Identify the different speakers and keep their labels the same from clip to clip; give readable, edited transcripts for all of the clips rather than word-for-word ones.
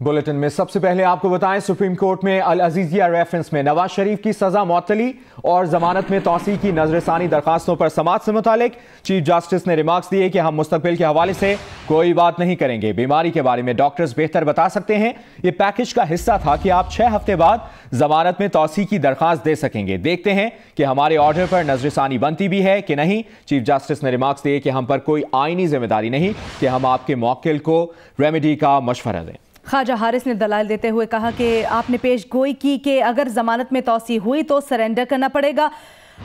Speaker 1: Bulletin में सबसे पहले आपको बताएं, सुप्रीम कोर्ट में अल अजीजिया रेफरेंस में नवाज शरीफ की सजा मुअत्तली और जमानत में तौसीह की नजरसानी दरखास्तों पर समाअत से मुतालिक चीफ जस्टिस ने रिमार्क्स दिए कि हम मुस्तकबिल के हवाले से कोई बात नहीं करेंगे। बीमारी के बारे में डॉक्टर्स बेहतर बता सकते हैं। यह पैकेज का हिस्सा था कि आप 6 हफ्ते बाद जमानत में तौसीह की दरखास्त दे सकेंगे। देखते हैं कि हमारे ऑर्डर पर नजरसानी बनती भी है कि नहीं। चीफ जस्टिस ने रिमार्क्स दिए कि हम पर कोई आईनी जिम्मेदारी नहीं कि हम आपके मौक्किल को रेमेडी का मशवरा दें।
Speaker 2: ख्वाजा हारिस ने दलाल देते हुए कहा कि आपने पेश गोई की कि अगर जमानत में तौसीह हुई तो सरेंडर करना पड़ेगा।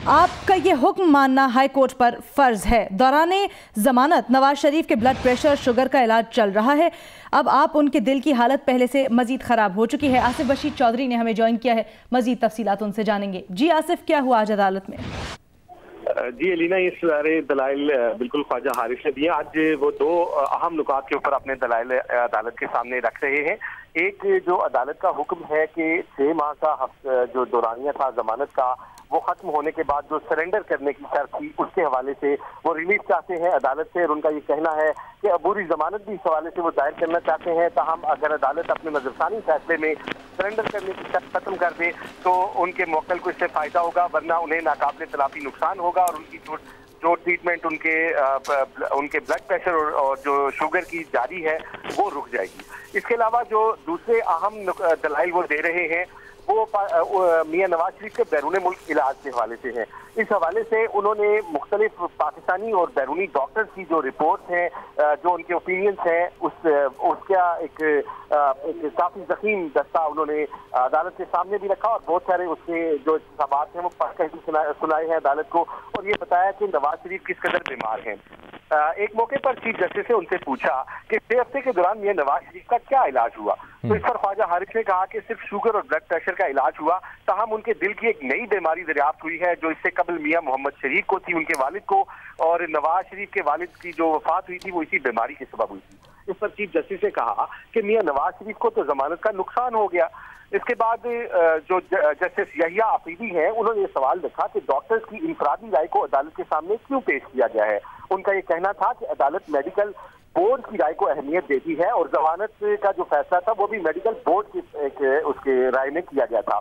Speaker 2: आपका ये हुक्म मानना हाई कोर्ट पर फर्ज है। दौरान जमानत नवाज शरीफ के ब्लड प्रेशर शुगर का इलाज चल रहा है। अब आप उनके दिल की हालत पहले से मजीद खराब हो चुकी है। आसिफ बशीर चौधरी ने हमें ज्वाइन किया है, मजीद तफसीलात उनसे जानेंगे। जी आसिफ, क्या हुआ आज अदालत में?
Speaker 3: जी अलीना, ये सारे दलाइल बिल्कुल ख्वाजा हारिस ने दिए। आज वो 2 अहम नुकात के ऊपर अपने दलाइल अदालत के सामने रख रहे हैं। एक, जो अदालत का हुक्म है कि 6 माह का जो दौरानिया था जमानत का, वो खत्म होने के बाद जो सरेंडर करने की शर्त थी उसके हवाले से वो रिलीफ चाहते हैं अदालत से। और उनका ये कहना है कि अबूरी जमानत भी इस हवाले से वो दायर करना चाहते हैं। ताहम अगर अदालत अपने नजरसानी फैसले में सरेंडर करने की शर्त खत्म कर दे तो उनके मौक्किल को इससे फायदा होगा, वरना उन्हें नाकाबिले तलाफी नुकसान होगा और उनकी जो ट्रीटमेंट उनके ब्लड प्रेशर और जो शुगर की जारी है वो रुक जाएगी। इसके अलावा जो दूसरे अहम दलाइल वो दे रहे हैं वो मियां नवाज शरीफ के बैरून मुल्क इलाज के हवाले से है। इस हवाले से उन्होंने मुख्तलिफ पाकिस्तानी और बैरूनी डॉक्टर्स की जो रिपोर्ट्स हैं, जो उनके ओपिनियंस हैं, उसका एक काफी जखीम दस्ता उन्होंने अदालत के सामने भी रखा और बहुत सारे उसके जो सवाल हैं वो पढ़कर भी सुनाए हैं अदालत को। और ये बताया कि नवाज शरीफ किस कदर बीमार हैं। एक मौके पर चीफ जस्टिस ने उनसे पूछा कि 6 हफ्ते के दौरान मियां नवाज शरीफ का क्या इलाज हुआ। तो इस पर ख्वाजा हारिस ने कहा कि सिर्फ शुगर और ब्लड प्रेशर का इलाज हुआ, ताहम उनके दिल की एक नई बीमारी दरियाफ्त हुई है जो इससे कबल मियां मोहम्मद शरीफ को थी, उनके वालिद को, और नवाज शरीफ के वालिद की जो वफात हुई थी वो इसी बीमारी के सबब हुई थी। इस पर चीफ जस्टिस ने कहा कि मियां नवाज शरीफ को तो जमानत का नुकसान हो गया। इसके बाद जो जस्टिस यहिया अफरीदी हैं उन्होंने ये सवाल रखा कि डॉक्टर्स की इनफरादी राय को अदालत के सामने क्यों पेश किया गया है। उनका ये कहना था कि अदालत मेडिकल बोर्ड की राय को अहमियत देती है और जमानत का जो फैसला था वो भी मेडिकल बोर्ड की उसके राय में किया गया था।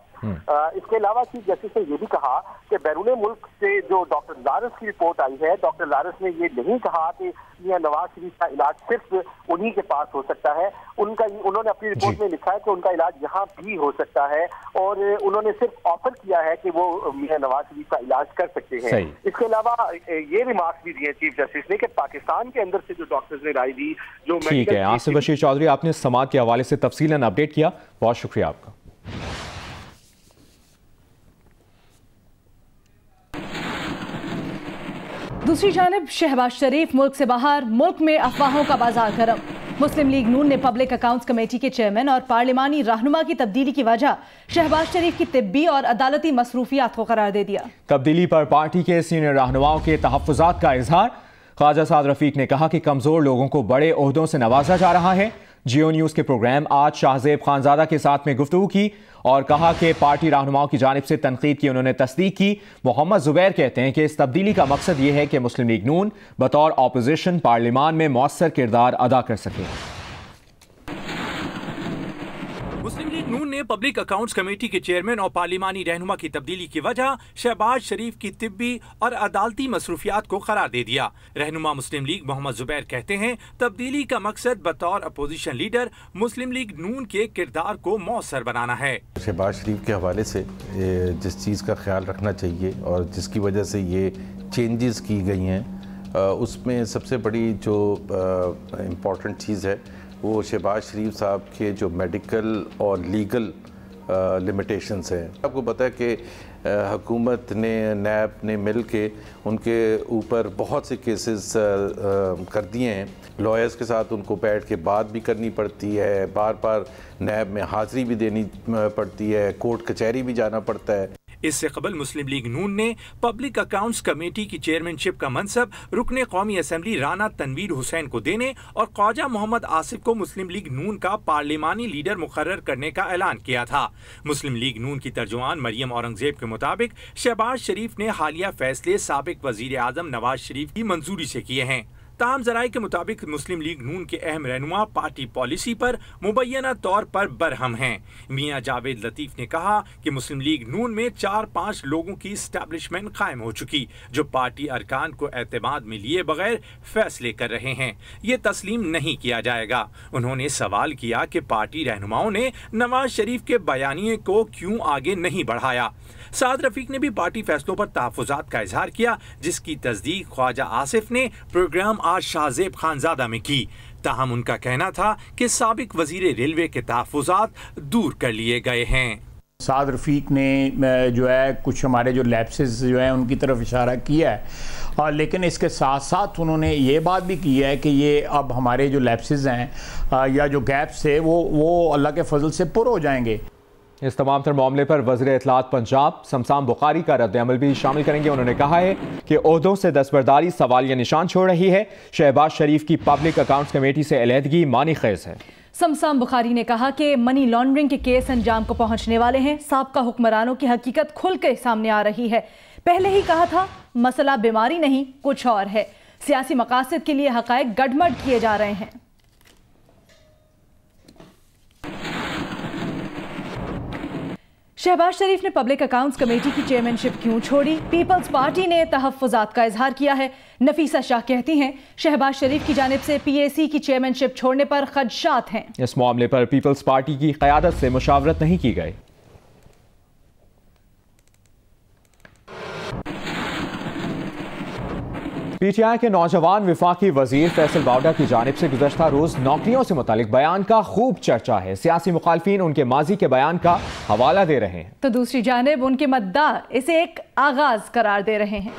Speaker 3: इसके अलावा चीफ जस्टिस ने यह भी कहा कि बैरून मुल्क से जो डॉक्टर लारस की रिपोर्ट आई है, डॉक्टर लारस ने ये नहीं कहा कि मियां नवाज शरीफ का इलाज सिर्फ उन्हीं के पास हो सकता है। उन्होंने अपनी रिपोर्ट में लिखा है कि उनका इलाज यहाँ भी हो सकता है और उन्होंने सिर्फ ऑफर किया है कि वो मियां नवाज शरीफ का इलाज कर सकते हैं। इसके अलावा ये रिमार्क्स भी दिए चीफ जस्टिस ने कि पाकिस्तान के अंदर से जो डॉक्टर्स ने राय दी, जो
Speaker 1: ठीक है। आसिफ बशीर चौधरी, आपने समाअत के हवाले से तफसीलन अपडेट किया, बहुत शुक्रिया आपका।
Speaker 2: दूसरी जानिब शहबाज शरीफ मुल्क से बाहर, मुल्क में अफवाहों का बाजार गर्म। मुस्लिम लीग नून ने पब्लिक अकाउंट्स कमेटी के चेयरमैन और पार्लिमानी रहनुमा की तब्दीली की वजह शहबाज शरीफ की तिब्बी और अदालती मसरूफियात को करार दे दिया।
Speaker 1: तब्दीली पर पार्टी के सीनियर रहनुमाओं के तहफ्फुज़ात का इजहार। ख्वाजा साद रफीक ने कहा कि कमजोर लोगों को बड़े ओहदों से नवाजा जा रहा है। जियो न्यूज के प्रोग्राम आज शाहजेब खानजादा के साथ में गुफ्तगू की और कहा कि पार्टी रहनुमाओं की जानिब से तनकीद की उन्होंने तस्दीक की। मोहम्मद जुबैर कहते हैं कि इस तब्दीली का मकसद ये है कि मुस्लिम लीग नून बतौर ऑपोजिशन पार्लिमान में मौसर किरदार अदा कर सके।
Speaker 4: मुस्लिम लीग नून ने पब्लिक अकाउंट्स कमेटी के चेयरमैन और पार्लिमानी रहनुमा की तब्दीली की वजह शहबाज शरीफ की तिब्बी और अदालती मसरूफियात को करार दे दिया। रहनुमा मुस्लिम लीग मोहम्मद जुबैर कहते हैं तब्दीली का मकसद बतौर अपोजिशन लीडर मुस्लिम लीग नून के किरदार को मौसर बनाना है।
Speaker 5: शहबाज शरीफ के हवाले से जिस चीज़ का ख्याल रखना चाहिए और जिसकी वजह से ये चेंजेस की गई हैं उसमें सबसे बड़ी जो इम्पोर्टेंट चीज़ है वो शहबाज शरीफ साहब के जो मेडिकल और लीगल लिमिटेशंस हैं। आपको पता है कि हुकूमत ने नैब ने मिल के उनके ऊपर बहुत से केसेस कर दिए हैं। लॉयर्स के साथ उनको बैठ के बात भी करनी पड़ती है, बार बार नैब में हाज़िरी भी देनी पड़ती है, कोर्ट कचहरी भी जाना पड़ता है।
Speaker 4: इससे कबल मुस्लिम लीग नून ने पब्लिक अकाउंट्स कमेटी की चेयरमैनशिप का मनसब रुकने कौमी असम्बली राना तनवीर हुसैन को देने और ख्वाजा मोहम्मद आसिफ को मुस्लिम लीग नून का पार्लिमानी लीडर मुकर्रर करने का ऐलान किया था। मुस्लिम लीग नून की तर्जुमान मरियम औरंगजेब के मुताबिक शहबाज शरीफ ने हालिया फैसले साबिक वजीर आजम नवाज शरीफ की मंजूरी से किए हैं। ताम जराये के मुताबिक मुस्लिम लीग नून के अहम रहनुमा पार्टी पॉलिसी पर मुबैना तौर पर बरहम हैं। मियां जावेद लतीफ ने कहा कि मुस्लिम लीग नून में 4-5 लोगों की एस्टैब्लिशमेंट कायम हो चुकी, जो पार्टी अरकान को एतमाद में लिए बगैर फैसले कर रहे हैं। ये तस्लीम नहीं किया जाएगा। उन्होंने सवाल किया कि पार्टी रहनुमाओं ने नवाज शरीफ के बयानिए को क्यों आगे नहीं बढ़ाया। साद रफीक ने भी पार्टी फैसलों पर तहफ़्फ़ुज़ात का इजहार किया, जिसकी तस्दीक ख्वाजा आसिफ ने प्रोग्राम आज शाहजेब खानजादा में की। ताहम उनका कहना था कि साबिक वजीर रेलवे के तहफ़्फ़ुज़ात दूर कर लिए गए हैं।
Speaker 6: साद रफ़ीक ने जो है कुछ हमारे जो लैप्सेस जो है उनकी तरफ इशारा किया है, लेकिन इसके साथ साथ उन्होंने ये बात भी की है कि ये अब हमारे जो लैप्सेस हैं या जो गैप्स है वो अल्लाह के फजल से पुर हो जाएंगे।
Speaker 1: इस तमाम तर मामले पर वज़ीर इत्तलात पंजाब समसाम बुखारी का रद्द-ए-अमल भी शामिल करेंगे। उन्होंने कहा है कि ओहदों से दस्तबरदारी सवालिया निशान छोड़ रही है। शहबाज शरीफ की पब्लिक अकाउंट्स कमेटी से अलहदगी मानी खेज है।
Speaker 2: समसाम बुखारी ने कहा कि मनी लॉन्ड्रिंग के केस अंजाम को पहुंचने वाले हैं। साबका हुक्मरानों की हकीकत खुल के सामने आ रही है। पहले ही कहा था, मसला बीमारी नहीं कुछ और है। सियासी मकासद के लिए हकायक गड़बड़ किए जा रहे हैं। शहबाज शरीफ ने पब्लिक अकाउंट्स कमेटी की चेयरमैनशिप क्यों छोड़ी? पीपल्स पार्टी ने तहफ़्फ़ुज़ात का इजहार किया है। नफीसा शाह कहती हैं, शहबाज शरीफ की जानिब से पीएसी की चेयरमैनशिप छोड़ने पर खदशात हैं।
Speaker 1: इस मामले पर पीपल्स पार्टी की क़यादत से मुशावरत नहीं की गई। पीटीआई के नौजवान विफाकी वजीर फैसल बावडा की जानिब से गुज़श्ता रोज नौकरियों से मुतालिक बयान का खूब चर्चा है। सियासी मुखालफीन उनके माजी के बयान का हवाला दे रहे हैं,
Speaker 2: तो दूसरी जानिब उनके मद्दार इसे एक आगाज करार दे रहे हैं।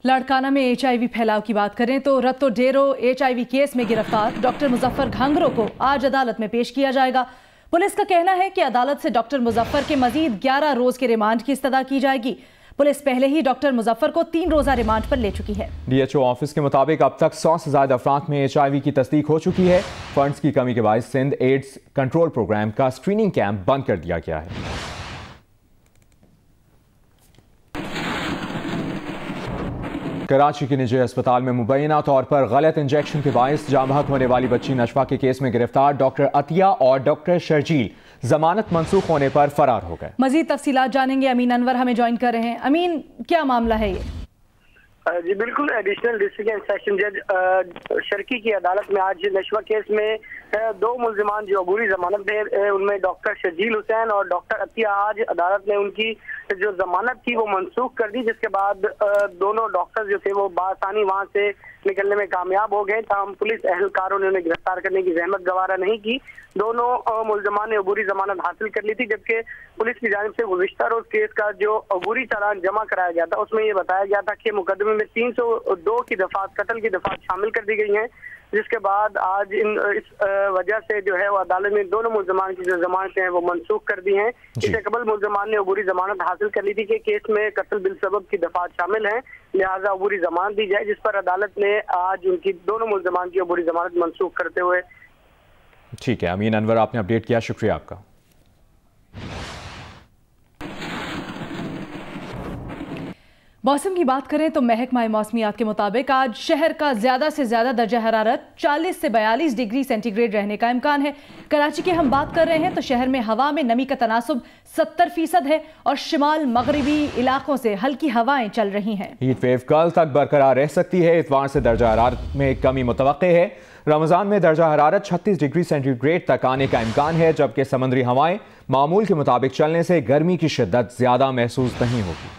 Speaker 2: लड़काना में HIV फैलाव की बात करें तो रत्तो डेरो HIV केस में गिरफ्तार डॉक्टर मुजफ्फर घांगरो को आज अदालत में पेश किया जाएगा। पुलिस का कहना है कि अदालत से डॉक्टर मुजफ्फर के मजीद 11 रोज के रिमांड की इस्तदा की जाएगी। पुलिस पहले ही डॉक्टर मुजफ्फर को 3 रोजा रिमांड पर ले चुकी है। DHO ऑफिस के मुताबिक अब तक 100 से ज्यादा अफराद में HIV की तस्दीक हो चुकी है। फंड्स की कमी के बायस सिंध एड्स कंट्रोल प्रोग्राम का स्क्रीनिंग कैंप बंद कर दिया गया है। कराची के निजी अस्पताल में मुबैना तौर पर गलत इंजेक्शन के बायस जाँ बहक होने वाली बच्ची नशवा के केस में गिरफ्तार डॉक्टर अतिया और डॉक्टर शर्जील जमानत मंसूख होने पर फरार हो गए। मजीद तफसीलात जानेंगे, अमीन अनवर हमें ज्वाइन कर रहे हैं। अमीन, क्या मामला है ये?
Speaker 7: जी बिल्कुल, एडिशनल डिस्ट्रिक्ट एंड सेशन जज शर्की की अदालत में आज नशवा केस में 2 मुल्जिमान जो अबूरी जमानत थे, उनमें डॉक्टर शर्जील हुसैन और डॉक्टर अतिया, आज अदालत ने उनकी जो जमानत थी वो मनसूख कर दी, जिसके बाद दोनों डॉक्टर जो थे वो बासानी वहां से निकलने में कामयाब हो गए। तमाम पुलिस अहलकारों ने उन्हें गिरफ्तार करने की जहमत गवारा नहीं की। दोनों मुल्जिमान ने अबूरी जमानत हासिल कर ली थी, जबकि पुलिस की जानिब से गुज़िश्ता रोज केस का जो अबूरी चालान जमा कराया गया था उसमें ये बताया गया था कि मुकदमे में 302 की दफात कत्ल की दफात शामिल कर दी गई हैं, जिसके बाद आज इस वजह से जो है वो अदालत में दोनों मुल्जिमान की जो जमानतें हैं वो मनसूख कर दी हैं। इससे कबल मुल्जिमान ने अबूरी जमानत हासिल कर ली थी कि केस में कत्ल बिल सबब की दफात शामिल हैं, लिहाजा अबूरी जमानत दी जाए, जिस पर अदालत ने आज उनकी दोनों मुल्जिमान की अबूरी जमानत मनसूख करते हुए।
Speaker 1: ठीक है अमीन अनवर, आपने अपडेट किया, शुक्रिया आपका।
Speaker 2: मौसम की बात करें तो महकमा मौसमियात के मुताबिक आज शहर का ज्यादा से ज्यादा दर्जा हरारत 40 से 42 डिग्री सेंटीग्रेड रहने का इम्कान है। कराची की हम बात कर रहे हैं तो शहर में हवा में नमी का तनासुब 70% है और शिमाल मगरिबी इलाकों से हल्की हवाएं चल रही हैं।
Speaker 1: हीट वेव कल तक बरकरार रह सकती है। इतवार से दर्जा हरारत में कमी मुतवक्के है। रमजान में दर्जा हरारत 36 डिग्री सेंटीग्रेड तक आने का इम्कान है, जबकि समुद्री हवाएं मामूल के मुताबिक चलने से गर्मी की शिद्दत ज्यादा महसूस नहीं होगी।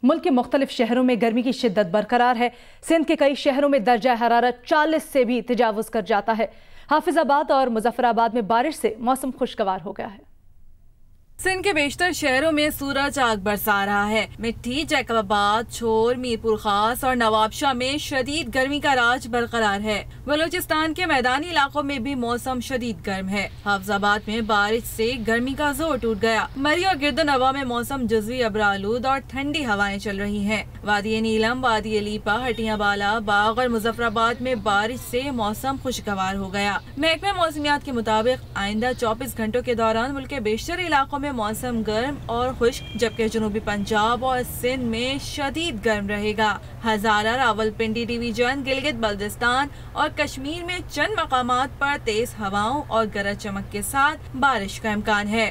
Speaker 2: मुल्क के मुख्तलिफ शहरों में गर्मी की शिद्दत बरकरार है। सिंध के कई शहरों में दर्जा हरारत 40 से भी तजावुज कर जाता है। हाफिजाबाद और मुजफ्फराबाद में बारिश से मौसम खुशगवार हो गया है।
Speaker 8: सिंध के बेशतर शहरों में सूरज आग बरसा रहा है। मिट्टी, जैकबाबाद, छोर, मीरपुर खास और नवाबशाह में शदीद गर्मी का राज बरकरार है। बलूचिस्तान के मैदानी इलाकों में भी मौसम शदीद गर्म है। हाफजाबाद में बारिश से गर्मी का जोर टूट गया। मरी और गिरदनवा में मौसम जुज़वी अबरालूद और ठंडी हवाएं चल रही हैं। वादी नीलम, वादी लीपा, हटिया बाला, बाग और मुजफ्फराबाद में बारिश से मौसम खुशगवार हो गया। महकमे मौसमियात के मुताबिक आइंदा 24 घंटों के दौरान मुल्क के बेशतर इलाकों में मौसम गर्म और खुश्क, जबकि जनूबी पंजाब और सिंध में शदीद गर्म रहेगा। हजारा, रावलपिंडी डिवीजन, गिलगित बल्दिस्तान और कश्मीर में चंद मकामात पर तेज हवाओं और गरज चमक के साथ बारिश का इम्कान है।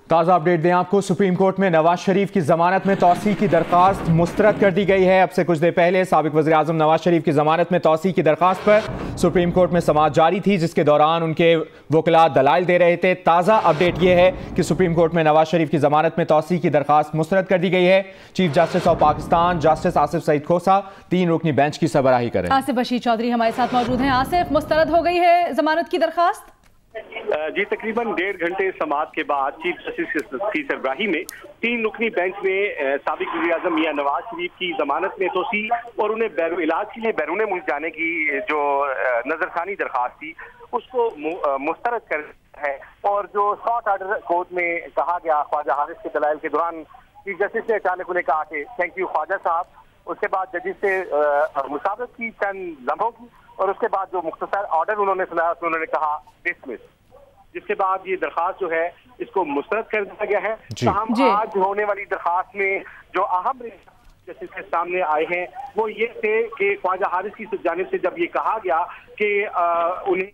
Speaker 1: ताज़ा अपडेट दें आपको, सुप्रीम कोर्ट में नवाज शरीफ की जमानत में तौसीक की दरखास्त मुस्तरद कर दी गई है। अब से कुछ देर पहले साबिक वज़ीर आज़म नवाज शरीफ की जमानत में तौसीक की दरखास्त पर सुप्रीम कोर्ट में समाअत जारी थी, जिसके दौरान उनके वकला दलाइल दे रहे थे। ताज़ा अपडेट यह है कि सुप्रीम कोर्ट में नवाज शरीफ की जमानत में तौसीक की दरखास्त मुस्तरद कर दी गई है। Chief justice of Pakistan justice Asif Saeed Khosa 3 रुकनी बेंच की सरबराही करें।
Speaker 2: आसिफ बशीर चौधरी हमारे साथ मौजूद हैं। आसिफ, मुस्तरद हो गई है जमानत की दरखास्त?
Speaker 3: जी, तकरीबन 1.5 घंटे समाअत के बाद चीफ जस्टिस की सरबराही में 3 रुकनी बेंच ने साबिक वज़ीर आज़म मियां नवाज शरीफ की जमानत में तोसी और उन्हें इलाज के लिए बैरून मुल्क जाने की जो नजरसानी दरखास्त थी उसको मुस्तरद कर है। और जो शॉर्ट ऑर्डर कोर्ट में कहा गया ख्वाजा हारिस के दलाइल के दौरान, चीफ जस्टिस ने अचानक उन्हें कहा कि थैंक यू ख्वाजा साहब। उसके बाद जजिस से मुसावरत की चंद लम्हों की और उसके बाद जो मुख्तसर ऑर्डर उन्होंने सुनाया उसमें उन्होंने कहा डिसमिस, जिसके बाद ये दरखास्त जो है इसको मुस्तरद कर दिया गया है। ताहम आज होने वाली दरखास्त में जो अहम जस्टिस के सामने आए हैं वो ये थे कि ख्वाजा हारिस की जानिब से जब ये कहा गया कि उन्हें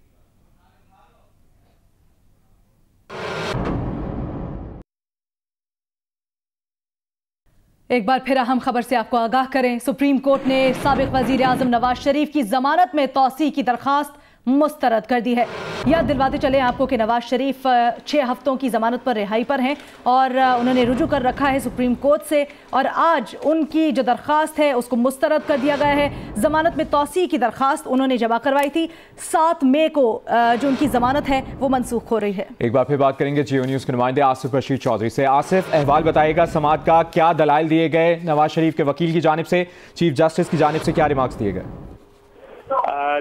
Speaker 2: एक बार फिर अहम खबर से आपको आगाह करें। सुप्रीम कोर्ट ने साबिक वजीर आजम नवाज शरीफ की जमानत में तौसीक की दरखास्त मुस्तरद कर दी है। याद दिलवाते चले आपको कि नवाज शरीफ 6 हफ्तों की जमानत पर रिहाई पर हैं और उन्होंने रुजू कर रखा है सुप्रीम कोर्ट से, और आज उनकी जो दरखास्त है उसको मुस्तरद कर दिया गया है। जमानत में तौसीक की दरखास्त उन्होंने जमा करवाई थी। 7 मई को जो उनकी जमानत है वो मनसूख हो रही है।
Speaker 1: एक बार फिर बात करेंगे जियो न्यूज़ के नुमाइंदे आसिफ बशीर चौधरी से। आसिफ, अहवाल बताएगा समाअत का, क्या दलाइल दिए गए, नवाज शरीफ के वकील की जानिब से, चीफ जस्टिस की जानिब से क्या रिमार्क्स दिए गए?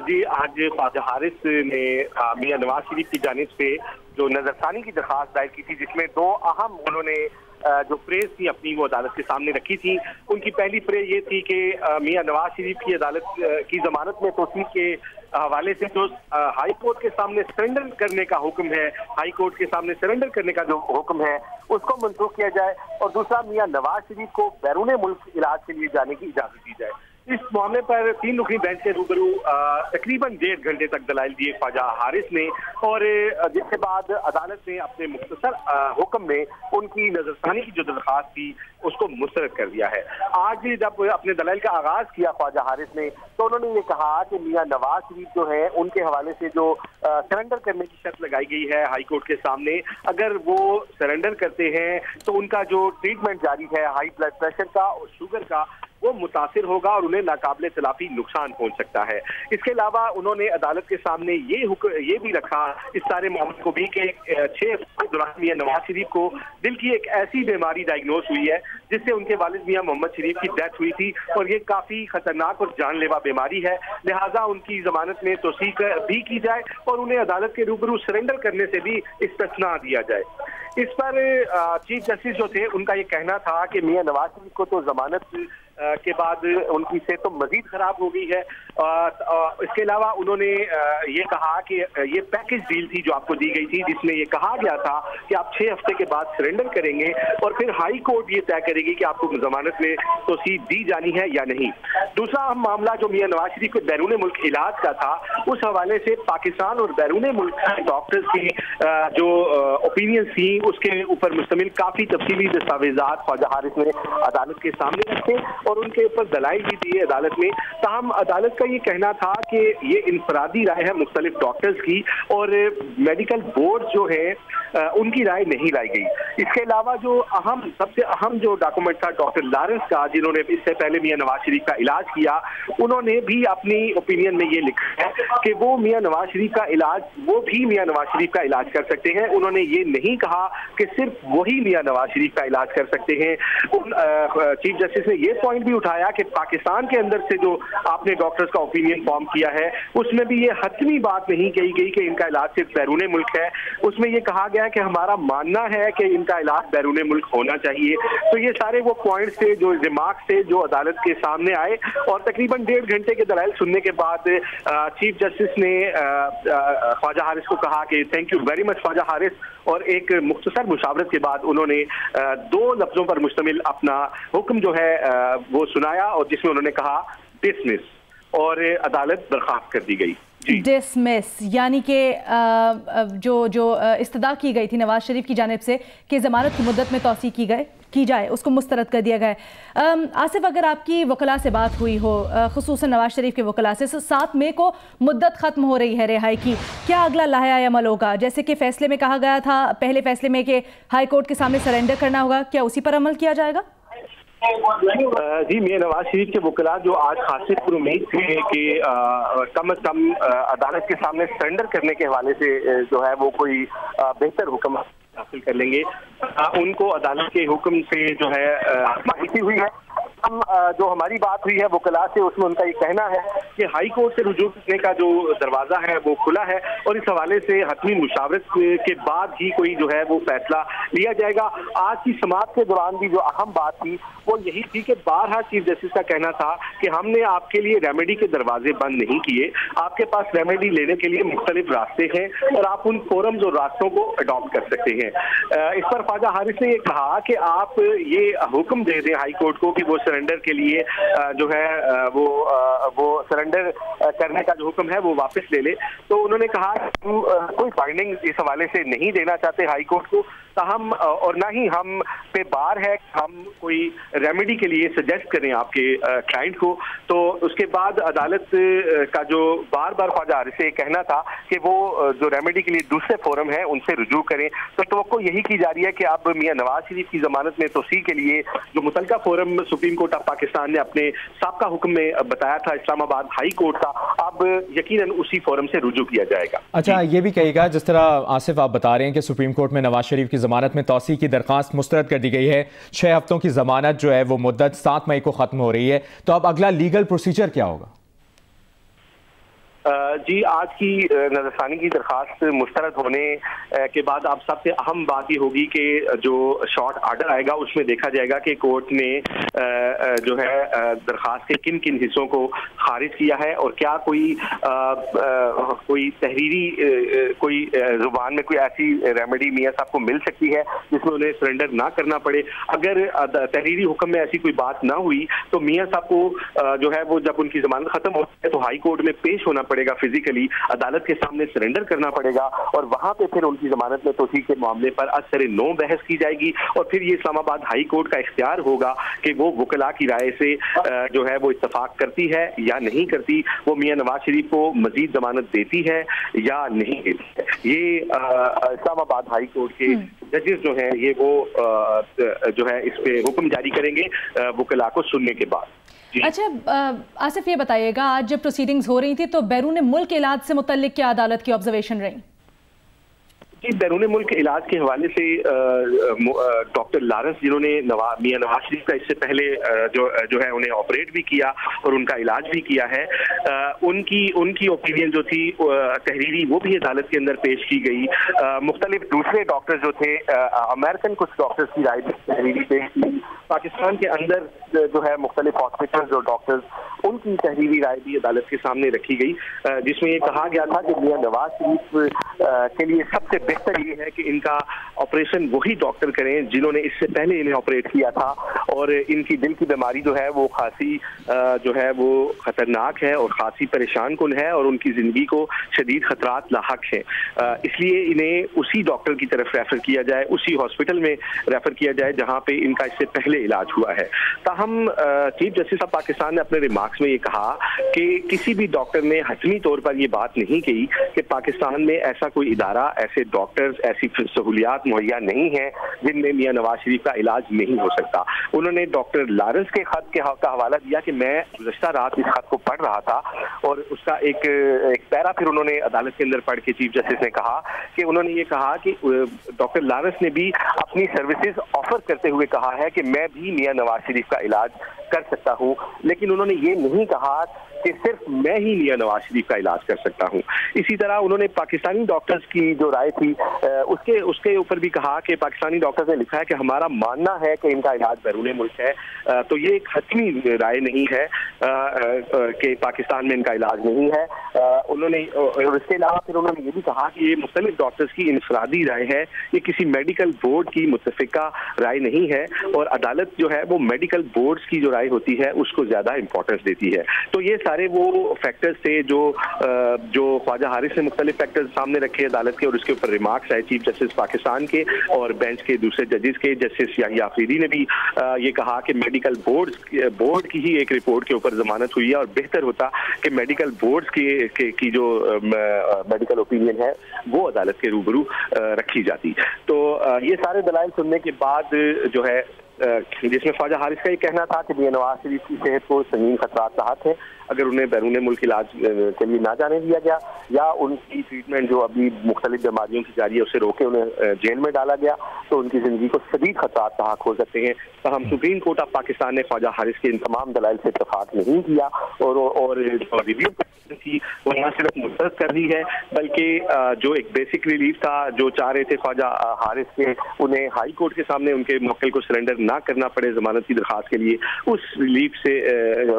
Speaker 3: जी, आज ख्वाजा हारिस ने मियां नवाज शरीफ की जानिब से जो नजरसानी की दरखास्त दायर की थी, जिसमें 2 अहम उन्होंने जो प्रेज थी अपनी वो अदालत के सामने रखी थी। उनकी पहली प्रेज ये थी कि मियां नवाज शरीफ की अदालत की जमानत में तौसीक के हवाले से जो हाई कोर्ट के सामने सरेंडर करने का हुक्म है, हाई कोर्ट के सामने सरेंडर करने का जो हुक्म है उसको मनसूख किया जाए, और दूसरा मियां नवाज शरीफ को बैरून मुल्क इलाज के लिए जाने की इजाजत दी जाए। इस मामले पर 3 रुकनी बेंच के रूबरू तकरीबन 1.5 घंटे तक दलाइल दिए ख्वाजा हारिस ने, और जिसके बाद अदालत ने अपने मुख्तसर हुक्म में उनकी नजरसानी की जो दरखास्त थी उसको मुस्तरद कर दिया है। आज जब अपने दलाइल का आगाज किया ख्वाजा हारिस ने, तो उन्होंने ये कहा कि मियां नवाज शरीफ जो है उनके हवाले से जो सरेंडर करने की शर्त लगाई गई है हाई कोर्ट के सामने, अगर वो सरेंडर करते हैं तो उनका जो ट्रीटमेंट जारी है हाई ब्लड प्रेशर का और शुगर का वो मुतासिर होगा और उन्हें नाकाबिले तलाफी नुकसान पहुंच सकता है। इसके अलावा उन्होंने अदालत के सामने ये भी रखा इस सारे मामले को भी कि 6 के दौरान मियां नवाज शरीफ को दिल की एक ऐसी बीमारी डायग्नोज हुई है जिससे उनके वालिद मियां मोहम्मद शरीफ की डेथ हुई थी, और ये काफी खतरनाक और जानलेवा बीमारी है। लिहाजा उनकी जमानत में तौसीक भी की जाए और उन्हें अदालत के रूबरू सरेंडर करने से भी इस्तिस्ना दिया जाए। इस पर चीफ जस्टिस जो थे उनका ये कहना था कि मियां नवाज शरीफ को तो जमानत के बाद उनकी सेहत तो मजीद खराब हो गई है। इसके अलावा उन्होंने ये कहा कि ये पैकेज डील थी जो आपको दी गई थी, जिसमें ये कहा गया था कि आप 6 हफ्ते के बाद सरेंडर करेंगे और फिर हाई कोर्ट ये तय करेगी कि आपको जमानत में तौसीक दी जानी है या नहीं। दूसरा अहम मामला जो मियां नवाज शरीफ के बैरून मुल्क इलाज का था, उस हवाले से पाकिस्तान और बैरून मुल्क डॉक्टर्स की जो ओपिनियन थी उसके ऊपर मुश्तमिल काफी तफसीली दस्तावेजात ख्वाजा हारिस ने अदालत के सामने रखे और उनके ऊपर दलाइल भी दिए अदालत में। ताहम अदालत का ये कहना था कि ये इनफरादी राय है मुख्तलिफ डॉक्टर्स की और मेडिकल बोर्ड जो है उनकी राय नहीं लाई गई। इसके अलावा जो सबसे अहम जो डॉक्यूमेंट था डॉक्टर लॉरेंस का, जिन्होंने इससे पहले मियां नवाज शरीफ का इलाज किया, उन्होंने भी अपनी ओपिनियन में ये लिखा है कि वो मियां नवाज शरीफ का इलाज कर सकते हैं। उन्होंने ये नहीं कहा कि सिर्फ वही मियां नवाज शरीफ का इलाज कर सकते हैं। चीफ जस्टिस ने ये पॉइंट भी उठाया कि पाकिस्तान के अंदर से जो आपने डॉक्टर्स का ओपिनियन फॉर्म किया है उसमें भी ये हतमी बात नहीं कही गई कि इनका इलाज सिर्फ बैरून मुल्क है। उसमें ये कहा गया है कि हमारा मानना है कि इनका इलाज बैरून मुल्क होना चाहिए। तो ये सारे वो पॉइंट्स थे, जो रिमार्क्स थे, जो अदालत के सामने आए और तकरीबन 1.5 घंटे के दलाइल सुनने के बाद चीफ जस्टिस ने ख्वाजा हारिस को कहा कि thank you very much Khawaja Haris, और एक मुख्तसर मुशावरत के बाद उन्होंने 2 लफ्जों पर मुश्तमिल अपना हुक्म जो है वो सुनाया और जिसमें उन्होंने कहा डिसमिस, और अदालत बर्खास्त कर दी गई।
Speaker 2: डिसमिस यानी कि जो इस्तदा की गई थी नवाज शरीफ की जानिब से कि ज़मानत की मुद्दत में तौसी की जाए उसको मुस्तरद कर दिया गया। आसिफ, अगर आपकी वकला से बात हुई हो, खुसूसन नवाज शरीफ के वकला से, 7 मई को मुद्दत ख़त्म हो रही है रिहाई की, क्या अगला लाया अमल होगा? जैसे कि फैसले में कहा गया था पहले फैसले में कि हाई कोर्ट के सामने सरेंडर करना होगा, क्या उसी पर अमल किया जाएगा?
Speaker 3: जी, मियां नवाज शरीफ के वकला जो आज खासी उम्मीद थे कि कम अज कम अदालत के सामने सरेंडर करने के हवाले से जो है वो कोई बेहतर हुक्म हासिल कर लेंगे, उनको अदालत के हुक्म से जो है माहिती हुई है। जो हमारी बात हुई है वकला से, उसमें उनका ये कहना है कि हाई कोर्ट से रुजू करने का जो दरवाजा है वो खुला है और इस हवाले से हतमी मुशावरत के बाद ही कोई जो है वो फैसला लिया जाएगा। आज की समाअत के दौरान भी जो अहम बात थी वो यही थी कि बारहा चीफ जस्टिस का कहना था कि हमने आपके लिए रेमेडी के दरवाजे बंद नहीं किए, आपके पास रेमेडी लेने के लिए मुख्तलिफ रास्ते हैं और आप उन फोरम्स और रास्तों को अडॉप्ट कर सकते हैं। इस पर ख्वाजा हारिस ने ये कहा कि आप ये हुक्म दे दें हाई कोर्ट को कि वो सरेंडर के लिए जो है वो सरेंडर करने का जो हुक्म है वो वापस ले ले। तो उन्होंने कहा कोई फाइंडिंग इस हवाले से नहीं देना चाहते हाई कोर्ट को, ताहम और ना ही हम पे बार है हम कोई रेमेडी के लिए सजेस्ट करें आपके क्लाइंट को। तो उसके बाद अदालत का जो बार बार ख्वाजा हारिस से कहना था कि वो जो रेमेडी के लिए दूसरे फोरम है उनसे रुजू करें, तो तवक्को यही की जा रही है कि अब मियां नवाज शरीफ की जमानत में तोसी के लिए जो मुतलका forum supreme court of Pakistan ने अपने साबका हुक्म में बताया था इस्लामाबाद हाई कोर्ट का, अब यकीनन उसी फोरम से रुजू किया जाएगा।
Speaker 1: अच्छा, ये भी कहिएगा, जिस तरह आसिफ आप बता रहे हैं कि सुप्रीम कोर्ट में नवाज शरीफ की जमानत में तौसी की दरखास्त मुस्तरद कर दी गई है, 6 हफ्तों की जमानत जो है वो मुद्दत 7 मई को खत्म हो रही है, तो अब अगला लीगल प्रोसीजर क्या होगा?
Speaker 3: जी, आज की नजरसानी की दरखास्त मुस्तरद होने के बाद अब सबसे अहम बात ये होगी कि जो शॉर्ट ऑर्डर आएगा उसमें देखा जाएगा कि कोर्ट ने जो है दरखास्त के किन किन हिस्सों को खारिज किया है और क्या कोई तहरीरी कोई जुबान में कोई ऐसी रेमेडी मियां साहब को मिल सकती है जिसमें उन्हें सरेंडर ना करना पड़े। अगर तहरीरी हुक्म में ऐसी कोई बात ना हुई तो मियां साहब को जो है वो जब उनकी जमानत खत्म होती है तो हाई कोर्ट में पेश होना पड़ेगा, फिजिकली अदालत के सामने सरेंडर करना पड़ेगा और वहां पे फिर उनकी जमानत में तोसी के मामले पर असर नो बहस की जाएगी और फिर ये इस्लामाबाद हाई कोर्ट का इख्तियार होगा कि वो वकला की राय से जो है वो इत्तफाक करती है या नहीं करती, वो मियां नवाज शरीफ को मजीद जमानत देती है या नहीं देती है। ये इस्लामाबाद हाई कोर्ट के जजेस जो है ये वो जो है इस पे हुक्म जारी करेंगे वकला को सुनने के बाद।
Speaker 2: अच्छा आसिफ, ये बताइएगा, आज जब प्रोसीडिंग्स हो रही थी तो बैरून मुल्क इलाज से मुतल्लिक क्या अदालत की ऑब्जर्वेशन रही?
Speaker 3: जी, बैरून मुल्क इलाज के हवाले से डॉक्टर लॉरेंस जिन्होंने मियां नवाज शरीफ का इससे पहले जो है उन्हें ऑपरेट भी किया और उनका इलाज भी किया है, उनकी ओपिनियन जो थी तहरीरी वो भी अदालत के अंदर पेश की गई। मुख्तलिफ दूसरे डॉक्टर जो थे अमेरिकन कुछ डॉक्टर्स की राय भी तहरीरी पेश की। पाकिस्तान के अंदर जो है मुख्तलिफ हॉस्पिटल्स और डॉक्टर्स उनकी तहरीरी राय भी अदालत के सामने रखी गई, जिसमें ये कहा गया था कि मियां नवाज शरीफ के लिए सबसे बेहतर ये है कि इनका ऑपरेशन वही डॉक्टर करें जिन्होंने इससे पहले इन्हें ऑपरेट किया था, और इनकी दिल की बीमारी जो है वो खासी जो है वो खतरनाक है और खासी परेशान कुन है, और उनकी जिंदगी को शदीद खतरात लाहक हैं। इसलिए इन्हें उसी डॉक्टर की तरफ रेफर किया जाए, उसी हॉस्पिटल में रेफर किया जाए जहां पे इनका इससे पहले इलाज हुआ है। ताहम चीफ जस्टिस ऑफ पाकिस्तान ने अपने रिमार्क्स में ये कहा कि किसी भी डॉक्टर ने हतमी तौर पर ये बात नहीं कही कि पाकिस्तान में ऐसा कोई इदारा, ऐसे डॉक्टर्स, ऐसी सहूलियात मुहैया नहीं है जिनमें मियां नवाज शरीफ का इलाज नहीं हो सकता। उन्होंने डॉक्टर लारेंस के खत का हवाला दिया कि मैं गुज़श्ता रात इस खत को पढ़ रहा था, और उसका एक पैरा फिर उन्होंने अदालत के अंदर पढ़ के चीफ जस्टिस ने कहा कि उन्होंने ये कहा कि डॉक्टर लारेंस ने भी अपनी सर्विसेज ऑफर करते हुए कहा है कि मैं भी मियां नवाज शरीफ का इलाज कर सकता हूं, लेकिन उन्होंने ये नहीं कहा कि सिर्फ मैं ही मियां नवाज शरीफ का इलाज कर सकता हूं। इसी तरह उन्होंने पाकिस्तानी डॉक्टर्स की जो राय थी उसके ऊपर भी कहा कि पाकिस्तानी डॉक्टर्स ने लिखा है कि हमारा मानना है कि इनका इलाज बैरून मुल्क है, तो ये एक हतमी राय नहीं है कि पाकिस्तान में इनका इलाज नहीं है। उन्होंने और इसके अलावा फिर उन्होंने ये भी कहा कि ये मुख्तलिफ डॉक्टर्स की इनफरादी राय है, ये किसी मेडिकल बोर्ड की मुत्तफिका राय नहीं है, और अदालत जो है वो मेडिकल बोर्ड्स की जो राय होती है उसको ज्यादा इंपॉर्टेंस देती है। तो ये सारे वो फैक्टर्स थे जो ख्वाजा हारिस ने मुख्तलिफ फैक्टर्स सामने रखे अदालत के, और उसके ऊपर रिमार्क्स आए चीफ जस्टिस पाकिस्तान के और बेंच के दूसरे जजेस के। जस्टिस याहिया अफरीदी ने भी ये कहा कि मेडिकल बोर्ड की ही एक रिपोर्ट के ऊपर जमानत हुई है, और बेहतर होता कि मेडिकल बोर्ड्स की जो मेडिकल ओपिनियन है वो अदालत के रूबरू रखी जाती। तो ये सारे दलाइल सुनने के बाद जो है, जिसमें ख्वाजा हारिस का ये कहना था कि मियां नवाज शरीफ की सेहत को संगीन खतरात लाहक है अगर उन्हें बैरून मुल्क इलाज के लिए ना जाने दिया गया, या उनकी ट्रीटमेंट जो अभी मुख्तलिफ बीमारियों की जारी है उसे रोके उन्हें जेल में डाला गया, तो उनकी जिंदगी को शदीद खतरात लाहक हो सकते हैं। तो हम सुप्रीम कोर्ट ऑफ पाकिस्तान ने ख्वाजा हारिस के इन तमाम दलाइल से इत्तफाक नहीं किया, और रिव्यू थी वो न सिर्फ मुस्तरद कर दी है, बल्कि जो एक बेसिक रिलीफ था जो चाह रहे थे ख्वाजा हारिस के, उन्हें हाई कोर्ट के सामने उनके मौक्किल को सरेंडर ना करना पड़े जमानत की दरखास्त के लिए, उस रिलीफ से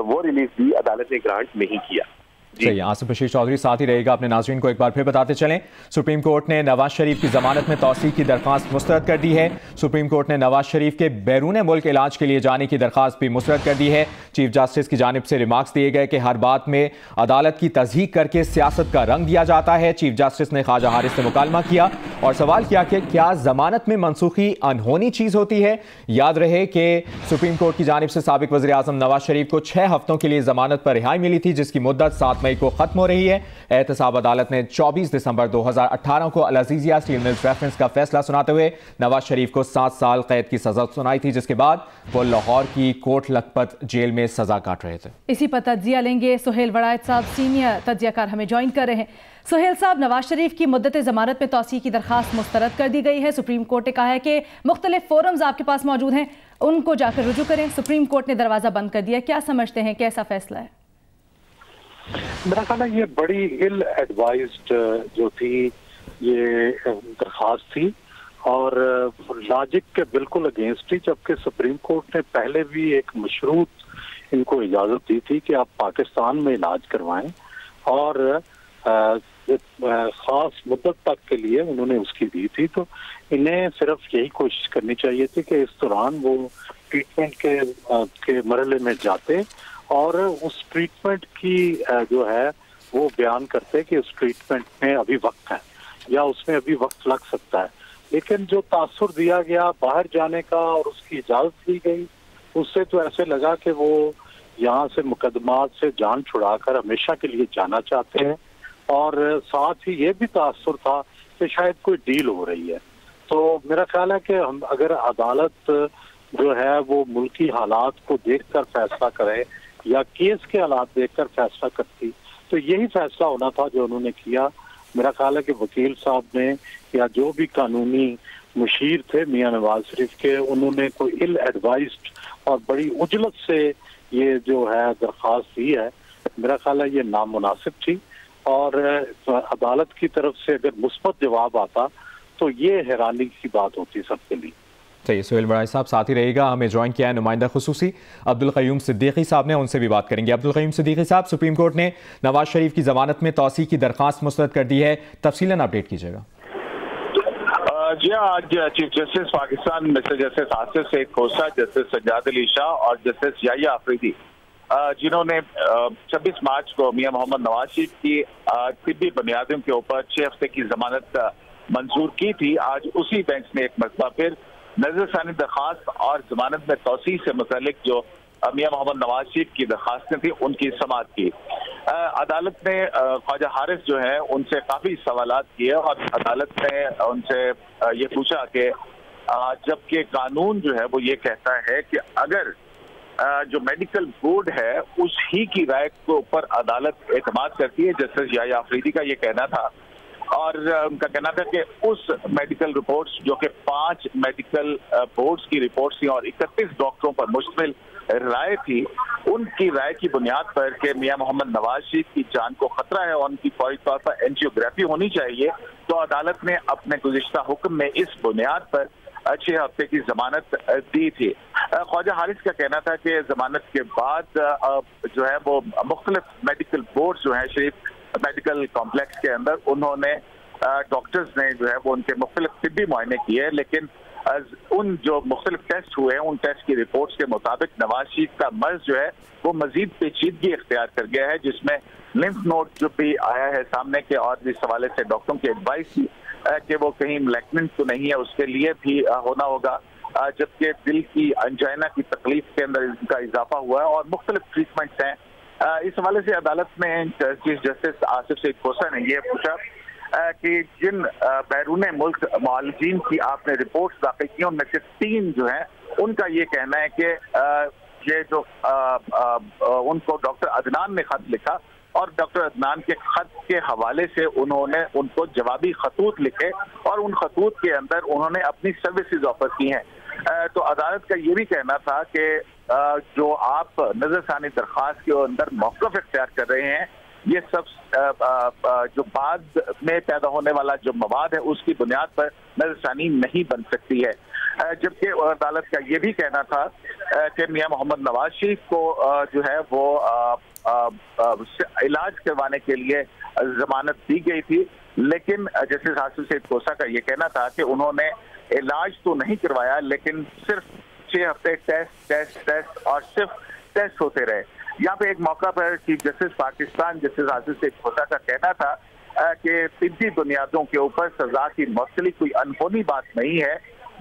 Speaker 3: वो रिलीफ भी अदालत ने ग्रांट नहीं किया।
Speaker 1: सही, आसिफ बशीर चौधरी साथ ही रहेगा। अपने नाज़रीन को एक बार फिर बताते चलें, सुप्रीम कोर्ट ने नवाज शरीफ की जमानत में तौसीक की दरख्वास्त मुस्तरद कर दी है। सुप्रीम कोर्ट ने नवाज शरीफ के बैरून मुल्क इलाज के लिए जाने की दरख्वास्त भी मुस्तरद कर दी है। चीफ जस्टिस की जानिब से रिमार्क्स दिए गए कि हर बात में अदालत की तज़हीक करके सियासत का रंग दिया जाता है। चीफ जस्टिस ने ख्वाजा हारिस से मुकालमा किया और सवाल किया कि क्या जमानत में मनसूखी अनहोनी चीज़ होती है। याद रहे कि सुप्रीम कोर्ट की जानिब से साबिक वज़ीर आज़म नवाज शरीफ को 6 हफ्तों के लिए जमानत पर रिहाई मिली थी, जिसकी मुद्दत 7 मई को खत्म हो रही है। एहतसाब अदालत ने 24 दिसंबर 2018 को अल अज़ीज़िया स्टील मिल्स रेफरेंस का फैसला सुनाते हुए नवाज शरीफ को 7 साल कैद की सजा सुनाई थी, जिसके बाद वो लाहौर की कोट लखपत जेल में सजा काट रहे थे।
Speaker 2: इसी पर तज्जिया लेंगे। सुहेल वड़ायत साहब सीनियर तज्जियाकार हमें ज्वाइन कर रहे हैं। सुहेल साहब, नवाज शरीफ की मुद्दत जमानत में तौसीक की दरखास्त मुस्तरद कर दी गई है। सुप्रीम कोर्ट ने कहा है कि मुख्तलिफ फोरम्स आपके पास मौजूद हैं, उनको जाकर रुजू करें। सुप्रीम कोर्ट ने दरवाजा बंद कर दिया, क्या समझते हैं, कैसा फैसला है?
Speaker 9: मेरा ख्याल है ये बड़ी इल एडवाइज्ड जो थी ये दरखास्त थी, और लॉजिक के बिल्कुल अगेंस्ट थी, जबकि सुप्रीम कोर्ट ने पहले भी एक मशरूत इनको इजाजत दी थी कि आप पाकिस्तान में इलाज करवाएं, और खास मुद्दत तक के लिए उन्होंने उसकी दी थी। तो इन्हें सिर्फ यही कोशिश करनी चाहिए थी कि इस दौरान वो ट्रीटमेंट के मरहले में जाते और उस ट्रीटमेंट की जो है वो बयान करते कि उस ट्रीटमेंट में अभी वक्त है या उसमें अभी वक्त लग सकता है। लेकिन जो तासुर दिया गया बाहर जाने का और उसकी इजाजत दी गई, उससे तो ऐसे लगा कि वो यहाँ से मुकदमात से जान छुड़ाकर हमेशा के लिए जाना चाहते हैं, और साथ ही ये भी तासुर था कि शायद कोई डील हो रही है। तो मेरा ख्याल है कि हम अगर अदालत जो है वो मुल्की हालात को देखकर फैसला करे या केस के हालात देखकर फैसला करती, तो यही फैसला होना था जो उन्होंने किया। मेरा ख्याल है कि वकील साहब ने या जो भी कानूनी मुशीर थे मियां नवाज शरीफ के, उन्होंने कोई इल एडवाइज्ड और बड़ी उजलत से ये जो है दरख्वास्त दी है। मेरा ख्याल है ये नामुनासिब थी, और अदालत की तरफ से अगर मुस्बत जवाब आता तो ये हैरानी की बात होती सबके लिए।
Speaker 1: चलिए सुहेल बड़ाई साहब साथ ही रहेगा। हमें ज्वाइन किया है नुमाइंदा खुसूसी अब्दुल क़य्यूम सिद्दीकी साहब ने, उनसे भी बात करेंगे। अब्दुल क़य्यूम सिद्दीकी साहब, सुप्रीम कोर्ट ने नवाज शरीफ की जमानत में तौसीह की दरख्वास्त मुस्तरद कर दी है, तफसीलन अपडेट कीजिएगा।
Speaker 10: जी आज chief justice Pakistan mister justice Asif Saeed Khosa, justice Sajjad Ali Shah और जस्टिस याहिया अफरीदी, जिन्होंने 26 मार्च को मियां मोहम्मद नवाज शरीफ की तिब्बी बुनियादों के ऊपर 6 हफ्ते की जमानत मंजूर की थी, आज उसी बेंच ने एक मरतबा फिर नजरसानी दरखास्त और जमानत में तौसीह से मुतल्लिक जो मियां मोहम्मद नवाज शरीफ की दरखास्तें थी उनकी समाअत की। अदालत ने ख्वाजा हारिस जो है उनसे काफी सवालात किए और अदालत ने उनसे ये पूछा कि जबकि कानून जो है वो ये कहता है कि अगर जो मेडिकल बोर्ड है उस ही की राय के ऊपर अदालत एतमाद करती है, जस्टिस याहिया अफरीदी का ये कहना था और उनका कहना था कि उस मेडिकल रिपोर्ट्स जो कि 5 मेडिकल बोर्ड्स की रिपोर्ट्स थी और 31 डॉक्टरों पर मुश्तमिल राय थी, उनकी राय की बुनियाद पर कि मियां मोहम्मद नवाज शरीफ की जान को खतरा है और उनकी फौरी तौर पर एंजियोग्राफी होनी चाहिए, तो अदालत ने अपने गुज़िश्ता हुक्म में इस बुनियाद पर 6 हफ्ते की जमानत दी थी। ख्वाजा हारिस का कहना था कि जमानत के बाद जो है वो मुख्तलिफ मेडिकल बोर्ड जो है शरीफ मेडिकल कॉम्प्लेक्स के अंदर, उन्होंने डॉक्टर्स ने जो है वो उनके मुख्तलिफ तिब्बी मुआयने किए, लेकिन उन जो मुख्तलिफ टेस्ट हुए हैं उन टेस्ट की रिपोर्ट्स के मुताबिक नवाज शरीफ का मर्ज जो है वो मजीद पेचीदगी इख्तियार कर गया है, जिसमें लिम्फ नोड जो भी आया है सामने के और इस हवाले से डॉक्टरों की एडवाइस थी कि वो कहीं मैलिग्नेंट तो नहीं है, उसके लिए भी होना होगा, जबकि दिल की अंजाइना की तकलीफ के अंदर इनका इजाफा हुआ है और मुख्तलिफ ट्रीटमेंट्स हैं। इस हवाले से अदालत में चीफ जस्टिस आसिफ सईद खोसा ने यह पूछा कि जिन बैरून मुल्क मुआलिजीन की आपने रिपोर्ट्स दाखिल की उनमें से 3 जो है उनका ये कहना है कि ये जो उनको डॉक्टर अदनान ने खत लिखा और डॉक्टर अदनान के खत के हवाले से उन्होंने उनको जवाबी खतूत लिखे और उन खतूत के अंदर उन्होंने अपनी सर्विसेज ऑफर की हैं। तो अदालत का ये भी कहना था कि जो आप नजरसानी दरख्वास्त के अंदर मौक़िफ़ इख्तियार कर रहे हैं, ये सब जो बाद में पैदा होने वाला जो मवाद है उसकी बुनियाद पर नजरसानी नहीं बन सकती है। जबकि अदालत का ये भी कहना था कि मियां मोहम्मद नवाज शरीफ को जो है वो इलाज करवाने के लिए जमानत दी गई थी, लेकिन जस्टिस आसिफ सईद खोसा का ये कहना था कि उन्होंने इलाज तो नहीं करवाया, लेकिन सिर्फ 6 हफ्ते टेस्ट और सिर्फ टेस्ट होते रहे। यहाँ पे एक मौका पर chief justice Pakistan justice Asif Saeed Khosa का कहना था कि तिब्बती बुनियादों के ऊपर सजा की मुअत्तली कोई अनहोनी बात नहीं है।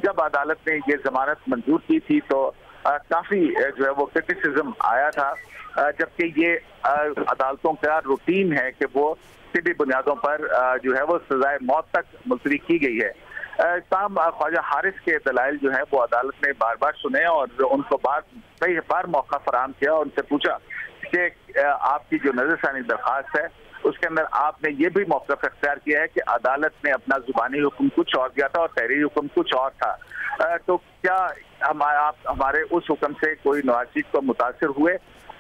Speaker 10: जब अदालत ने ये जमानत मंजूर की थी तो काफी जो है वो क्रिटिसिज्म आया था, जबकि ये अदालतों का रूटीन है कि वो तिब्बती बुनियादों पर जो है वो सजाए मौत तक मुलतवी की गई है। ताहम ख्वाजा हारिस के दलाइल जो है वो अदालत ने बार बार सुने और उनको कई बार मौका फराहम किया और उनसे पूछा कि आपकी जो नजरसानी दरख्वास्त है उसके अंदर आपने ये भी मौक़िफ़ इख्तियार किया है कि अदालत ने अपना जुबानी हुक्म कुछ और दिया था और तहरीरी हुक्म कुछ और था, तो क्या आप हमारे उस हुक्म से कोई नवाज शरीफ को मुतासिर हुए?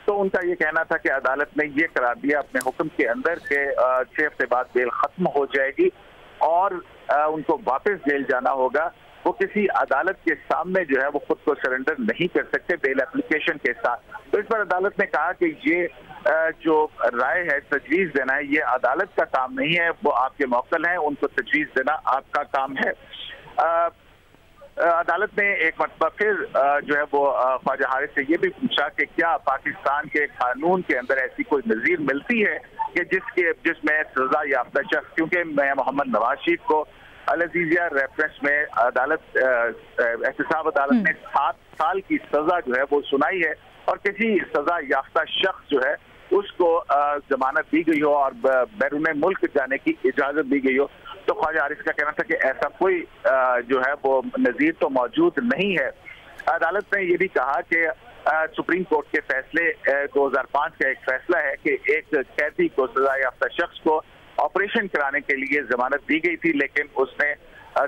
Speaker 10: तो उनका ये कहना था कि अदालत ने ये करार दिया अपने हुक्म के अंदर के 6 हफ्ते बाद बेल खत्म हो जाएगी और उनको वापस जेल जाना होगा। वो किसी अदालत के सामने जो है वो खुद को सरेंडर नहीं कर सकते बेल एप्लीकेशन के साथ। तो इस पर अदालत ने कहा कि ये जो राय है तजवीज़ देना है ये अदालत का काम नहीं है, वो आपके मौक्कल हैं, उनको तजवीज़ देना आपका काम है। अदालत ने एक मरतबा फिर जो है वो ख्वाजा हारिस से ये भी पूछा कि क्या पाकिस्तान के कानून के अंदर ऐसी कोई नज़ीर मिलती है कि जिसमें सजा याफ्ता शख्स, क्योंकि मियां मोहम्मद नवाज शरीफ को अल अजीज़िया रेफरेंस में अदालत एहतसाब अदालत ने 7 साल की सजा जो है वो सुनाई है और किसी सजा याफ्ता शख्स जो है उसको जमानत दी गई हो और बैरून मुल्क जाने की इजाजत दी गई हो। तो ख्वाजा हारिस का कहना था कि ऐसा कोई जो है वो नज़ीर तो मौजूद नहीं है। अदालत ने ये भी कहा कि सुप्रीम कोर्ट के फैसले 2005 का एक फैसला है कि एक कैदी को सजा याफ्ता शख्स को ऑपरेशन कराने के लिए जमानत दी गई थी, लेकिन उसने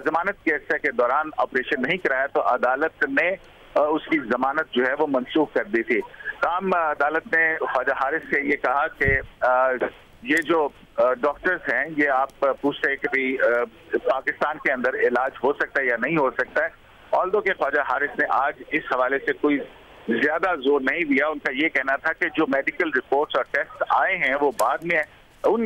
Speaker 10: जमानत के अरसे के दौरान ऑपरेशन नहीं कराया तो अदालत ने उसकी जमानत जो है वो मनसूख कर दी थी। तमाम अदालत ने ख्वाजा हारिस से ये कहा कि ये जो डॉक्टर्स हैं ये आप पूछते हैं कि भाई पाकिस्तान के अंदर इलाज हो सकता है या नहीं हो सकता है, ऑल्दो के ख्वाजा हारिस ने आज इस हवाले से कोई ज्यादा जोर नहीं दिया। उनका ये कहना था कि जो मेडिकल रिपोर्ट्स और टेस्ट आए हैं वो बाद में उन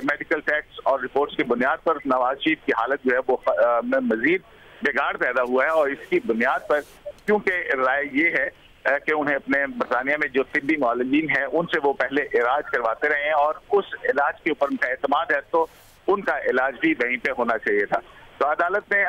Speaker 10: मेडिकल टेस्ट और रिपोर्ट्स की बुनियाद पर नवाज शरीफ की हालत जो है वो में मजीद बिगाड़ पैदा हुआ है, और इसकी बुनियाद पर क्योंकि राय ये है कि उन्हें अपने बरतानिया में जो तिब्बी मौलवीन हैं उनसे वो पहले इलाज करवाते रहे हैं और उस इलाज के ऊपर उनका एतमाद है, तो उनका इलाज भी वहीं पे होना चाहिए था। तो अदालत ने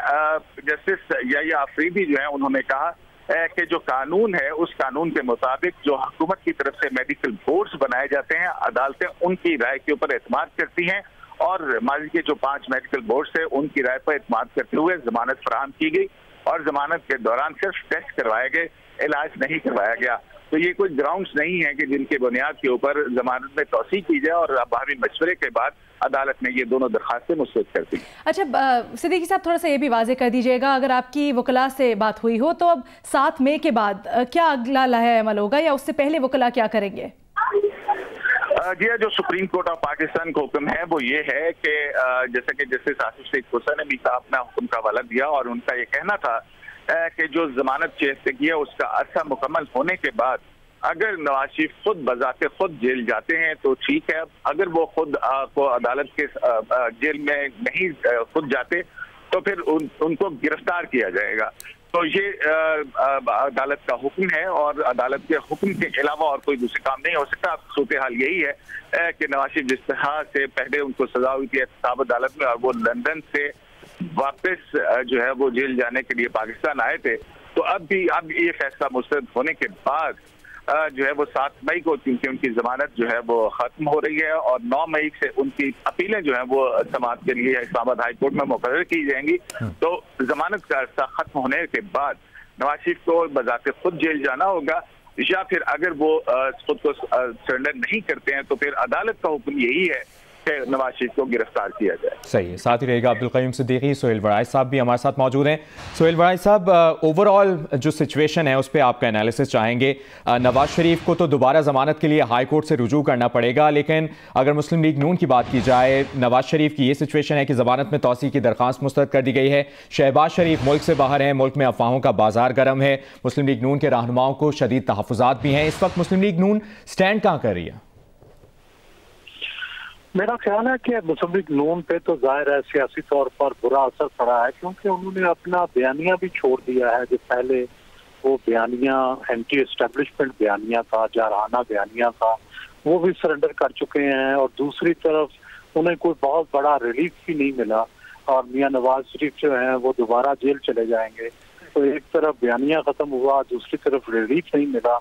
Speaker 10: जस्टिस याया अफरीदी जो है उन्होंने कहा कि जो कानून है उस कानून के मुताबिक जो हुकूमत की तरफ से मेडिकल बोर्ड्स बनाए जाते हैं, अदालतें उनकी राय के ऊपर एतमाद करती हैं, और माजी के जो 5 मेडिकल बोर्ड्स है उनकी राय पर एतमाद करते हुए जमानत फराहम की गई, और जमानत के दौरान सिर्फ टेस्ट करवाए गए, इलाज नहीं करवाया गया। तो ये कोई ग्राउंड्स नहीं है कि जिनके बुनियाद के ऊपर जमानत में तौसीक की जाए, और बाहमी मशवरे के बाद अदालत ने ये दोनों दरखास्तें मुस्तरद कर दी।
Speaker 2: अच्छा सिद्दीकी साहब, थोड़ा सा ये भी वाजे कर दीजिएगा, अगर आपकी वकला से बात हुई हो तो अब 7 मई के बाद क्या अगला लाहे अमल होगा, या उससे पहले वकला क्या करेंगे?
Speaker 10: जी, जो सुप्रीम कोर्ट ऑफ पाकिस्तान का हुक्म है वो ये है कि जैसे कि जस्टिस आसिफ शेख हुसैन ने भी अपना हुक्म का हवाला दिया, और उनका ये कहना था कि जो जमानत चेस्तगी है उसका अरसा मुकम्मल होने के बाद अगर नवाज शरीफ खुद बजाते खुद जेल जाते हैं तो ठीक है, अगर वो खुद को अदालत के जेल में नहीं खुद जाते तो फिर उनको गिरफ्तार किया जाएगा। तो ये अदालत का हुक्म है, और अदालत के हुक्म के अलावा और कोई दूसरे काम नहीं हो सकता। सूरत हाल यही है कि नवाज शरीफ जिस तरह से पहले उनको सजा हुई थी एहतसाब अदालत में, और वो लंदन से वापस जो है वो जेल जाने के लिए पाकिस्तान आए थे, तो अब ये फैसला मुस्तरद होने के बाद जो है वो 7 मई को क्योंकि उनकी जमानत जो है वो खत्म हो रही है, और 9 मई से उनकी अपीलें जो है वो समाअत के लिए इस्लामाबाद हाई कोर्ट में मुकर्रर की जाएंगी। तो जमानत का अर्सा खत्म होने के बाद नवाज शरीफ को बजाते खुद जेल जाना होगा, या फिर अगर वो खुद को सरेंडर नहीं करते हैं तो फिर अदालत का हुक्म यही है कि नवाज शरीफ को गिरफ्तार किया जाए।
Speaker 1: सही है, साथ ही रहेगा अब्दुल क़य्यूम सिद्दीकी। सोहेल वड़ाई साहब भी हमारे साथ मौजूद हैं। सोहेल वड़ाई साहब, ओवरऑल जो सिचुएशन है उस पर आपका एनालिसिस चाहेंगे। नवाज शरीफ को तो दोबारा जमानत के लिए हाई कोर्ट से रुजू करना पड़ेगा, लेकिन अगर मुस्लिम लीग नून की बात की जाए, नवाज शरीफ की ये सिचुएशन है कि जमानत में तौसी की दरख्वास्त मुस्तरद कर दी गई है, शहबाज शरीफ मुल्क से बाहर हैं, मुल्क में अफवाहों का बाजार गर्म है, मुस्लिम लीग नून के रहनुमाओं को शदीद तहफ़्फ़ुज़ात भी हैं। इस वक्त मुस्लिम लीग नून स्टैंड कहाँ कर रही है?
Speaker 9: मेरा ख्याल है कि मुस्लिम लीग नून पे तो जाहिर है सियासी तौर पर बुरा असर पड़ा है, क्योंकि उन्होंने अपना बयानिया भी छोड़ दिया है। जो पहले वो बयानिया एंटी एस्टेब्लिशमेंट बयानिया था, जारहाना बयानिया था, वो भी सरेंडर कर चुके हैं, और दूसरी तरफ उन्हें कोई बहुत बड़ा रिलीफ भी नहीं मिला, और मियां नवाज शरीफ जो है वो दोबारा जेल चले जाएंगे। तो एक तरफ बयानिया खत्म हुआ, दूसरी तरफ रिलीफ नहीं मिला,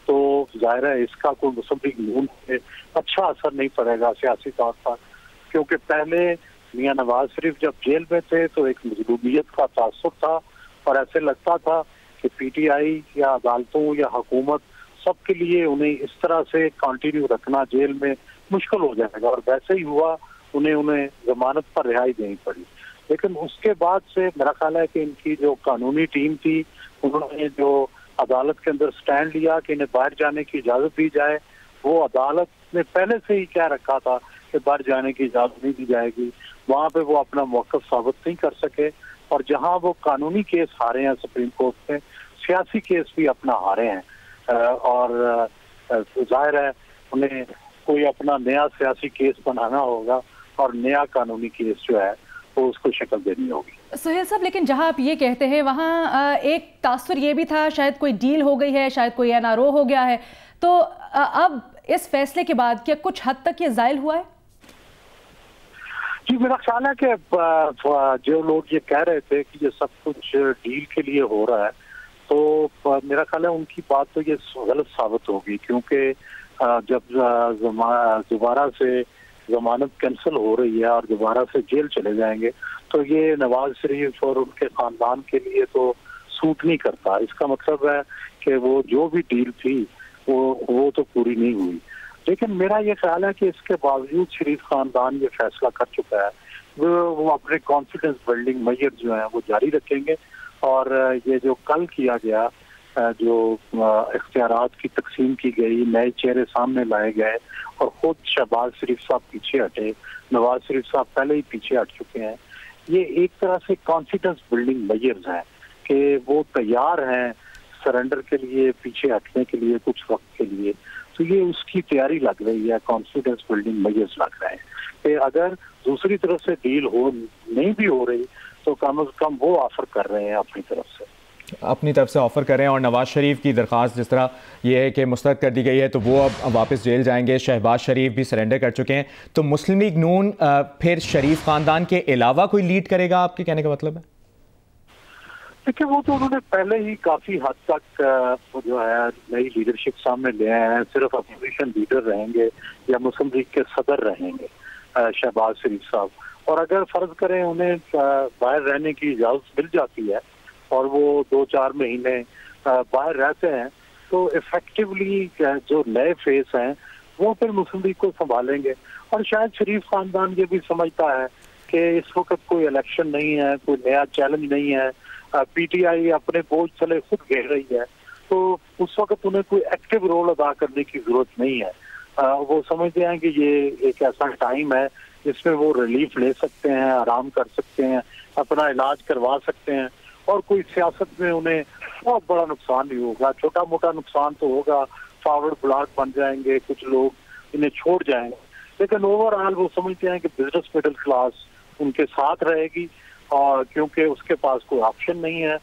Speaker 9: तो जाहिर है इसका कोई मुस्लिम लीग नून पे अच्छा असर नहीं पड़ेगा सियासी तौर पर, क्योंकि पहले मियां नवाज शरीफ जब जेल में थे तो एक मजलूमियत का तासुर था, और ऐसे लगता था कि पीटीआई या अदालतों या हुकूमत सबके लिए उन्हें इस तरह से कंटिन्यू रखना जेल में मुश्किल हो जाएगा, और वैसे ही हुआ, उन्हें जमानत पर रिहाई देनी पड़ी। लेकिन उसके बाद से मेरा ख्याल है कि इनकी जो कानूनी टीम थी उन्होंने जो अदालत के अंदर स्टैंड लिया कि इन्हें बाहर जाने की इजाजत दी जाए, वो अदालत ने पहले से ही क्या रखा था कि बाहर जाने की इजाजत नहीं दी जाएगी, वहाँ पे वो अपना मौक़िफ़ साबित नहीं कर सके, और जहाँ वो कानूनी केस हारे हैं सुप्रीम कोर्ट में, सियासी केस भी अपना हारे हैं, और जाहिर है उन्हें कोई अपना नया सियासी केस बनाना होगा, और नया कानूनी केस जो है वो उसको शक्ल देनी होगी।
Speaker 2: सोहेल साहब, लेकिन जहां आप ये कहते हैं वहां एक तासुर ये भी था शायद कोई डील हो गई है, शायद कोई एनआरओ हो गया है, तो अब इस फैसले के बाद क्या कुछ हद तक ये जायल हुआ है?
Speaker 9: जी, मेरा ख्याल है कि जो लोग ये कह रहे थे कि ये सब कुछ डील के लिए हो रहा है, तो मेरा ख्याल है उनकी बात तो ये गलत साबित होगी, क्योंकि जब दोबारा से जमानत कैंसिल हो रही है और दोबारा से जेल चले जाएंगे तो ये नवाज शरीफ और उनके खानदान के लिए तो सूट नहीं करता। इसका मतलब है कि वो जो भी डील थी वो तो पूरी नहीं हुई। लेकिन मेरा ये ख्याल है कि इसके बावजूद शरीफ खानदान ये फैसला कर चुका है, वो अपने कॉन्फिडेंस बिल्डिंग मेजर जो है वो जारी रखेंगे, और ये जो कल किया गया, जो इख्तियारात की तकसीम की गई, नए चेहरे सामने लाए गए, और खुद शहबाज शरीफ साहब पीछे हटे, नवाज शरीफ साहब पहले ही पीछे हट चुके हैं, ये एक तरह से कॉन्फिडेंस बिल्डिंग मेजर्स हैं कि वो तैयार हैं सरेंडर के लिए, पीछे हटने के लिए कुछ वक्त के लिए, तो ये उसकी तैयारी लग रही है, कॉन्फिडेंस बिल्डिंग मेजर्स लग रहे हैं कि अगर दूसरी तरफ से डील हो नहीं भी हो रही तो कम से कम वो ऑफर कर रहे हैं अपनी तरफ से
Speaker 1: ऑफर कर रहे हैं। और नवाज शरीफ की दरख्वास्त जिस तरह ये है कि मुस्तरद कर दी गई है तो वो अब वापस जेल जाएंगे। शहबाज शरीफ भी सरेंडर कर चुके हैं, तो मुस्लिम लीग नून फिर शरीफ खानदान के अलावा कोई लीड करेगा, आपके कहने का मतलब है?
Speaker 9: देखिए, वो तो उन्होंने पहले ही काफी हद तक जो है नई लीडरशिप सामने ले आए हैं। सिर्फ अपोजिशन लीडर रहेंगे या मुस्लिम लीग के सदर रहेंगे शहबाज शरीफ साहब, और अगर फर्ज करें उन्हें बाहर रहने की इजाजत मिल जाती है और वो 2-4 महीने बाहर रहते हैं तो इफेक्टिवली जो नए फेस हैं वो फिर मुस्लिम लीग को संभालेंगे। और शायद शरीफ खानदान ये भी समझता है कि इस वक्त कोई इलेक्शन नहीं है, कोई नया चैलेंज नहीं है, पीटीआई अपने बोझ तले खुद घेर रही है, तो उस वक्त उन्हें कोई एक्टिव रोल अदा करने की जरूरत नहीं है। वो समझते हैं कि ये एक ऐसा टाइम है जिसमें वो रिलीफ ले सकते हैं, आराम कर सकते हैं, अपना इलाज करवा सकते हैं, और कोई सियासत में उन्हें बहुत बड़ा नुकसान नहीं होगा। छोटा मोटा नुकसान तो होगा, फॉरवर्ड ब्लॉक बन जाएंगे, कुछ लोग इन्हें छोड़ जाएंगे, लेकिन ओवरऑल वो समझते हैं कि बिजनेस मिडिल क्लास उनके साथ रहेगी, और क्योंकि उसके पास कोई ऑप्शन नहीं है,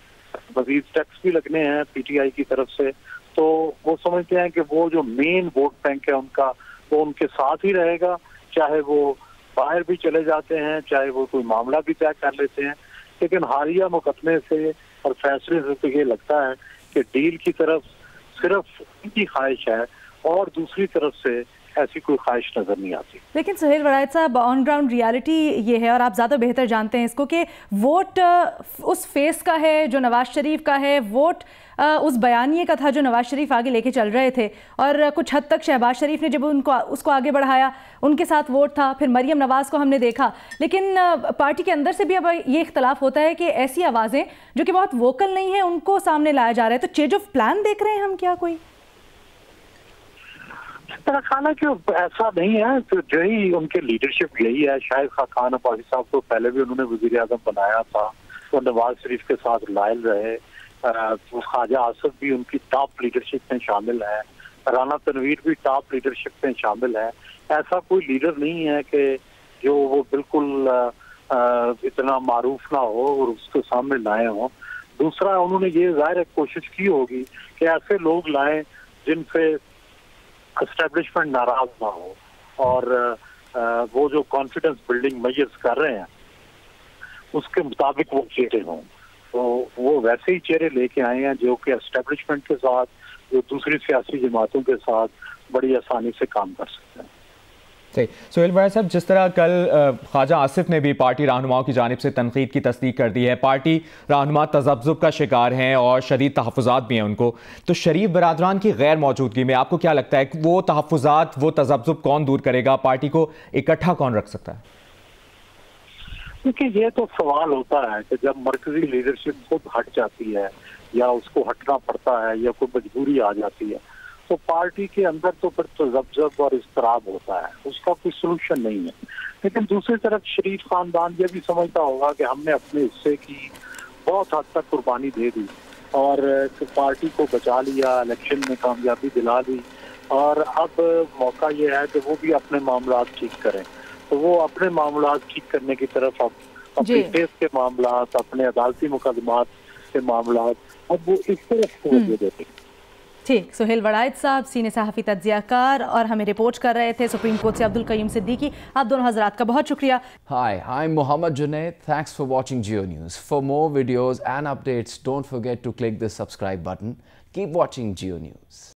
Speaker 9: मजीद टैक्स भी लगने हैं पीटीआई की तरफ से, तो वो समझते हैं कि वो जो मेन वोट बैंक है उनका, वो उनके साथ ही रहेगा, चाहे वो बाहर भी चले जाते हैं, चाहे वो कोई मामला भी तय कर लेते हैं। लेकिन हालिया मुकदमे से और फैसले से तो ये लगता है कि डील की तरफ सिर्फ उनकी ख्वाहिश है और दूसरी तरफ से ऐसी कोई ख्वाहिश नजर नहीं आती।
Speaker 2: लेकिन सुहेल वड़ायत साहब, ऑन ग्राउंड रियलिटी ये है, और आप ज़्यादा बेहतर जानते हैं इसको, कि वोट उस फेस का है जो नवाज शरीफ का है, वोट उस बयानिए का था जो नवाज शरीफ आगे लेके चल रहे थे, और कुछ हद तक शहबाज शरीफ ने जब उसको आगे बढ़ाया उनके साथ वोट था, फिर मरियम नवाज को हमने देखा। लेकिन पार्टी के अंदर से भी अब ये इख्तलाफ होता है कि ऐसी आवाज़ें जो कि बहुत वोकल नहीं है उनको सामने लाया जा रहा है, तो चेंज ऑफ प्लान देख रहे हैं हम क्या कोई?
Speaker 9: मेरा ख्याल है कि ऐसा नहीं है, तो जो ही उनके लीडरशिप यही है। शाहिद खान अब्बासी साहब को पहले भी उन्होंने वजीर आजम बनाया था, वो नवाज शरीफ के साथ लायल रहे। ख्वाजा आसिफ भी उनकी टॉप लीडरशिप में शामिल है, राना तनवीर भी टॉप लीडरशिप में शामिल है। ऐसा कोई लीडर नहीं है कि जो वो बिल्कुल इतना मारूफ ना हो और उसके सामने लाए हों। दूसरा, उन्होंने ये जाहिर कोशिश की होगी कि ऐसे लोग लाएं जिनसे एस्टेब्लिशमेंट नाराज ना हो, और वो जो कॉन्फिडेंस बिल्डिंग मेजर्स कर रहे हैं उसके मुताबिक वो चेहरे हों। तो वो वैसे ही चेहरे लेके आए हैं जो कि एस्टेब्लिशमेंट के साथ, जो दूसरी सियासी जमातों के साथ बड़ी आसानी से काम कर सकते हैं।
Speaker 1: सही। सुहेल वड़ायत साहब, जिस तरह कल ख्वाजा आसिफ ने भी पार्टी रहनुमाओं की जानिब से तनकीद की तस्दीक कर दी है, पार्टी रहनुमा तज़ब्ज़ुब का शिकार हैं और शदीद तहफ़्फ़ुज़ात भी हैं उनको, तो शरीफ बरादरान की गैर मौजूदगी में आपको क्या लगता है वो तहफ़्फ़ुज़ात, वो तज़ब्ज़ुब कौन दूर करेगा? पार्टी को इकट्ठा कौन रख सकता है?
Speaker 9: क्योंकि ये तो सवाल होता है कि जब मरकजी लीडरशिप खुद हट जाती है या उसको हटना पड़ता है या कोई मजबूरी आ जाती है, तो पार्टी के अंदर तो फिर तज़ब्ज़ुब और इज़्तिराब होता है, उसका कोई सोल्यूशन नहीं है। लेकिन दूसरी तरफ शरीफ खानदान ये भी समझता होगा कि हमने अपने हिस्से की बहुत हद तक कुर्बानी दे दी और पार्टी को बचा लिया, इलेक्शन में कामयाबी दिला दी, और अब मौका ये है कि वो भी अपने मामला ठीक करें। तो वो अपने मामला ठीक करने की तरफ अब अपने केस के मामला, अपने अदालती मुकदमात के मामला, अब वो इस तरफ तवज्जो देते हैं।
Speaker 2: ठीक। सुहेल वड़ायत साहब सीनियर सहाफ़ी तज्ज़ियाकार और हमें रिपोर्ट कर रहे थे सुप्रीम कोर्ट से अब्दुल कय्यूम सिद्दीकी। आप दोनों हजरात का बहुत शुक्रिया।
Speaker 11: Hi, I'm Mohammad Junaid. Thanks for watching Geo News. For more videos and updates, don't forget to click the subscribe button. Keep watching Geo News.